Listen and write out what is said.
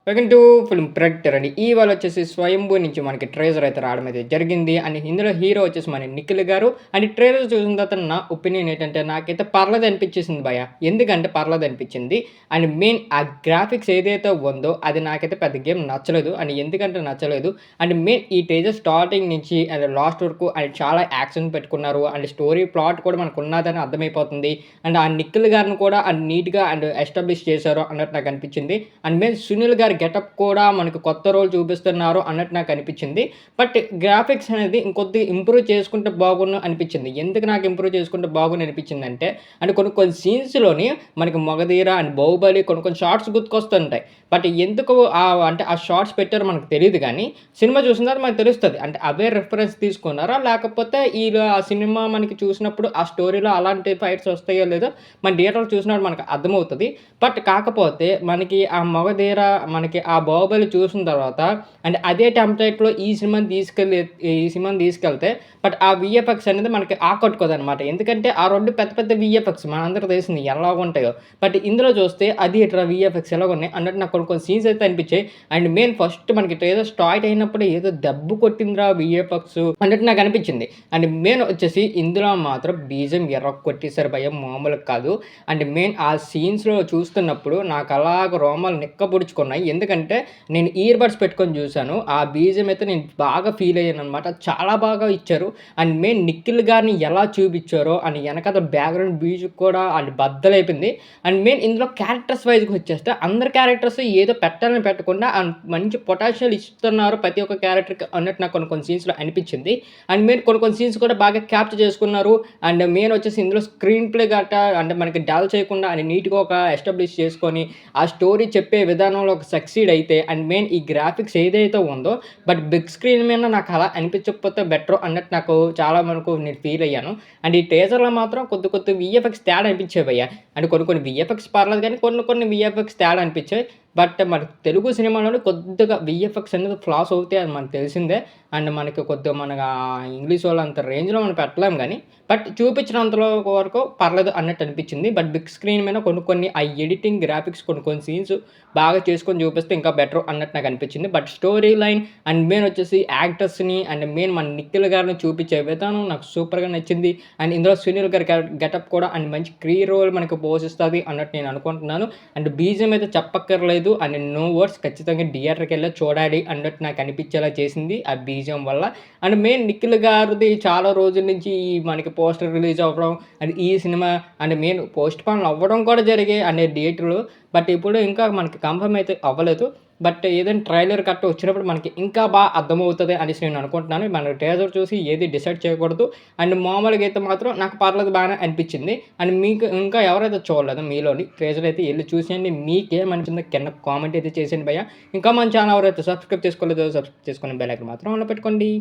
Welcome to film protector అండి. ఇవాళ వచ్చేసి 'స్వయంభూ' నుంచి మనకి ట్రైలర్ అయితే రావడం అయితే జరిగింది. అండ్ ఇందులో హీరో వచ్చేసి మన నిఖిల్ గారు. అండ్ ట్రైలర్ చూసిన తర్వాత నా ఒపీనియన్ ఏంటంటే నాకైతే పర్లేదు అనిపించేసింది భయ్యా. ఎందుకంటే పర్లేదు అనిపించింది. అండ్ మెయిన్ ఆ గ్రాఫిక్స్ ఏదైతే ఉందో అది నాకైతే పెద్ద గేమ్ నచ్చలేదు. అండ్ ఎందుకంటే నచ్చలేదు అండ్ మెయిన్ ఈ టేజర్ స్టార్టింగ్ నుంచి అండ్ లాస్ట్ వరకు అండ్ చాలా యాక్షన్ పెట్టుకున్నారు. అండ్ స్టోరీ ప్లాట్ కూడా మనకు ఉన్నదని అర్థమైపోతుంది. అండ్ ఆ నిఖిల్ గారిని కూడా అండ్ నీట్‌గా అండ్ ఎస్టాబ్లిష్ చేశారు అన్నట్టు నాకు అనిపించింది. అండ్ మెయిన్ సునీల్ గారి గెటప్ కూడా మనకు కొత్త రోల్ చూపిస్తున్నారు అన్నట్టు నాకు అనిపించింది. బట్ గ్రాఫిక్స్ అనేది ఇంకొద్దిగా ఇంప్రూవ్ చేసుకుంటే బాగున్ను అనిపించింది. ఎందుకు నాకు ఇంప్రూవ్ చేసుకుంటే బాగుండు అనిపించిందంటే అండ్ కొన్ని కొన్ని సీన్స్‌లోని మనకి 'మగధీర' అండ్ 'బాహుబలి' కొన్ని కొన్ని షార్ట్స్ గుర్తుకొస్తుంటాయి. బట్ ఎందుకు అంటే ఆ షార్ట్స్ పెట్టారో మనకు తెలీదు గానీ, సినిమా చూసిన తర్వాత మనకు తెలుస్తది. అంటే అవే రిఫరెన్స్ తీసుకున్నారా? లేకపోతే ఆ సినిమా మనకి చూసినప్పుడు ఆ స్టోరీలో అలాంటి ఫైట్స్ వస్తాయో లేదో మన థియేటర్‌లో చూసినప్పుడు మనకు అర్థమవుతది. బట్ కాకపోతే మనకి ఆ 'మగధీర' మనకి ఆ 'బాహుబలి' చూసిన తర్వాత అండ్ అదే టెంప్లేట్‌లో ఈ సినిమాని తీసుకెళ్తే బట్ ఆ వీఎఫ్ఎక్స్ అనేది మనకి ఆకట్టుకోదనమాట. ఎందుకంటే ఆ 2 పెద్ద పెద్ద వీఎఫ్ఎక్స్ మనందరికి తెలిసింది ఎలాగుంటాయో. బట్ ఇందులో చూస్తే అది ఎట్రా వీఎఫ్ఎక్స్ ఎలాగున్నాయి అన్నట్టు నాకు కొన్ని కొన్ని సీన్స్ అయితే అనిపించాయి. అండ్ మెయిన్ ఫస్ట్ మనకి ట్రైలర్ స్టార్ట్ అయినప్పుడే ఏదో దెబ్బ కొట్టిందిరా వీఎఫ్ఎక్స్ అన్నట్టు నాకు అనిపించింది. అండ్ మెయిన్ వచ్చేసి ఇందులో మాత్రం బీజీఎం కొట్టేసారు భయ్యా మామూలుగా కాదు. అండ్ మెయిన్ ఆ సీన్స్‌లో చూస్తున్నప్పుడు నాకు అలాగ రోమాలు నిక్కపొడుచుకున్నాయి. ఎందుకంటే నేను ఇయర్ బడ్స్ పెట్టుకొని చూసాను. ఆ బీజీఎం అయితే నేను బాగా ఫీల్ అయ్యాననమాట. చాలా బాగా ఇచ్చారు. అండ్ మెయిన్ నిఖిల్ గారిని ఎలా చూపిచ్చారో అండ్ ఎనకాల బ్యాక్‌గ్రౌండ్ మ్యూజిక్ కూడా అది బద్దలైపోయింది. అండ్ మెయిన్ ఇందులో క్యారెక్టర్స్ వైస్‌గా వచ్చేస్తే అందరి క్యారెక్టర్స్ ఏదో పెట్టాలని పెట్టకుండా మంచి పొటెన్షియల్ ఇస్తున్నారు ప్రతి ఒక్క క్యారెక్టర్‌కి అన్నట్టు నాకు కొన్ని కొన్ని సీన్స్‌లో అనిపించింది. అండ్ మెయిన్ కొన్ని కొన్ని సీన్స్ కూడా బాగా క్యాప్చర్ చేసుకున్నారు. అండ్ మెయిన్ వచ్చేసి ఇందులో స్క్రీన్ ప్లే గట్టా అంటే మనకి డల్ చేయకుండా అండ్ నీట్‌గా ఒక ఎస్టాబ్లిష్ చేసుకొని ఆ స్టోరీ చెప్పే విధానంలో ఒక సక్సీడ్ అయితే అండ్ మెయిన్ ఈ గ్రాఫిక్స్ ఏదైతే ఉందో బట్ బిగ్ స్క్రీన్ మీద నాకు అలా అనిపించకపోతే బెటర్ అన్నట్టు నాకు చాలా వరకు నేను ఫీల్ అయ్యాను. అండ్ ఈ టీజర్‌లో మాత్రం కొద్ది కొద్ది వీఎఫ్ఎక్స్ తేడా అనిపించాయి భయ్యా. అండ్ కొన్ని కొన్ని వీఎఫ్ఎక్స్ పర్లేదు కానీ కొన్ని కొన్ని వీఎఫ్ఎక్స్ తేడా అనిపించాయి. బట్ మన తెలుగు సినిమాలోనే కొద్దిగా వీఎఫ్ఎక్స్ అనేది ఫ్లాస్ అవుతాయి అది మనకు తెలిసిందే. అండ్ మనకి కొద్దిగా ఇంగ్లీష్ వాళ్ళంత రేంజ్‌లో మనం పెట్టలేం గానీ బట్ చూపించినంతలో వరకు పర్లేదు అన్నట్టు అనిపించింది. బట్ బిగ్ స్క్రీన్ మీద కొన్ని కొన్ని ఆ ఎడిటింగ్ గ్రాఫిక్స్ కొన్ని కొన్ని సీన్స్ బాగా చేసుకొని చూపిస్తే ఇంకా బెటర్ అన్నట్టు నాకు అనిపించింది. But story line and main వచ్చేసి యాక్టర్స్‌ని అండ్ మెయిన్ మన నిఖిల్ గారిని చూపించే విధానం నాకు సూపర్‌గా నచ్చింది. అండ్ ఇందులో సునీల్ గారి గెటప్ కూడా అండ్ మంచి రోల్ మనకు పోషిస్తది అన్నట్టు నేను అనుకుంటున్నాను. అండ్ బీజీఎం అయితే చెప్పక్కర్లేదు. అండ్ నో వర్డ్స్ ఖచ్చితంగా థియేటర్‌కెళ్ళి చూడాలి అన్నట్టు నాకు అనిపించేలా చేసింది ఆ బీజీఎం వల్ల. అండ్ మెయిన్ నిఖిల్ గారిది చాలా రోజుల నుంచి ఈ మనకి పోస్టర్ రిలీజ్ అవ్వడం అండ్ ఈ సినిమా అండ్ మెయిన్ పోస్ట్‌పోన్ అవ్వడం కూడా జరిగాయి అనే డేట్‌లు. బట్ ఇప్పుడు ఇంకా మనకి కన్ఫర్మ్ అయితే అవ్వలేదు. బట్ ఏదైనా ట్రైలర్ కట్ట వచ్చినప్పుడు మనకి ఇంకా అర్థమవుతది అనేసి నేను అనుకుంటున్నాను. మన టీజర్ చూసి ఏది డిసైడ్ చేయకూడదు. అండ్ మామూలుగా అయితే మాత్రం నాకు పర్లేదు బానే అనిపించింది. అండ్ మీకు ఇంకా ఎవరైతే చూడలేదో మీలోని ట్రైలర్ అయితే ఎళ్లి చూసేయండి. మీకేమనిపించిందో కింద కామెంట్ అయితే చేసేయండి భయ్యా. ఇంకా మన ఛానల్ ఎవరైతే సబ్స్క్రైబ్ చేసుకోలేదో సబ్స్క్రైబ్ చేసుకొని బెల్ ఐకాన్ మాత్రం ఆన్‌లో పెట్టుకోండి.